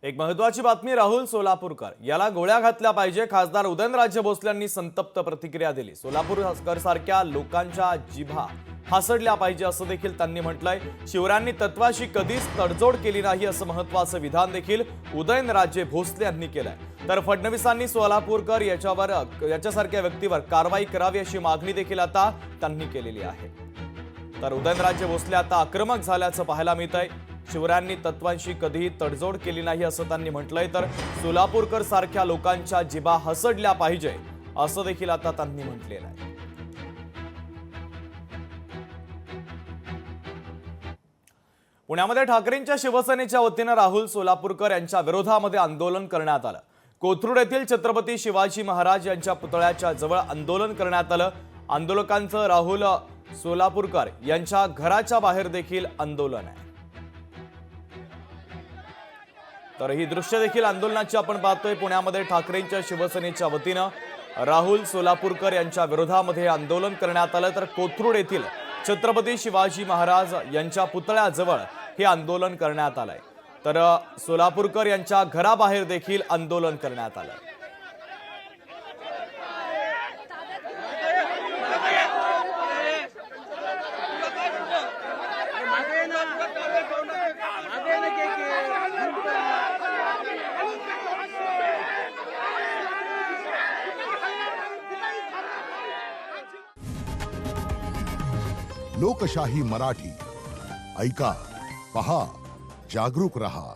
एक महत्वाची बातमी, राहुल सोलापूरकर याला गोळ्या घातल्या पाहिजे, खासदार उदयनराजे भोसले यांनी संतप्त प्रतिक्रिया दिली। सोलापूरकर सारख्या लोकांच्या जिभा हासडल्या पाहिजे असं देखील त्यांनी म्हटलंय। शिवरायांनी तत्वाशी कधीच तडजोड केली नाही असं महत्त्वाचं विधान देखील उदयनराजे भोसले यांनी केलंय। तर फडणवीसांनी सोलापूरकर याच्यासारख्या व्यक्तीवर कारवाई करावी अशी मागणी देखील आता त्यांनी केलेली आहे। तर उदयनराजे भोसले आता आक्रमक झाल्याचं पाहायला मिळतंय। शिवरायांनी तत्वांशी कधीही तडजोड केली नाही असं त्यांनी म्हटलंय। तर सोलापूरकर सारख्या लोकांच्या जिभा हसडल्या पाहिजे असं देखील आता त्यांनी म्हटलेलं आहे। पुण्यामध्ये ठाकरेंच्या शिवसेनेच्या वतीनं राहुल सोलापूरकर यांच्या विरोधामध्ये आंदोलन करण्यात आलं। कोथरूड येथील छत्रपती शिवाजी महाराज यांच्या पुतळ्याच्या जवळ आंदोलन करण्यात आलं। आंदोलकांचं राहुल सोलापूरकर यांच्या घराच्या बाहेर देखील आंदोलन आहे। तर ही दृश्य देखील आंदोलनाची आपण पाहतोय। पुण्यामध्ये ठाकरेंच्या शिवसेनेच्या वतीनं राहुल सोलापूरकर यांच्या विरोधामध्ये आंदोलन करण्यात आलं। तर कोथरूड येथील छत्रपती शिवाजी महाराज यांच्या पुतळ्याजवळ हे आंदोलन करण्यात आलंय। तर सोलापूरकर यांच्या घराबाहेर देखील आंदोलन करण्यात आलं। लोकशाही मराठी ऐका, पहा, जागरूक रहा।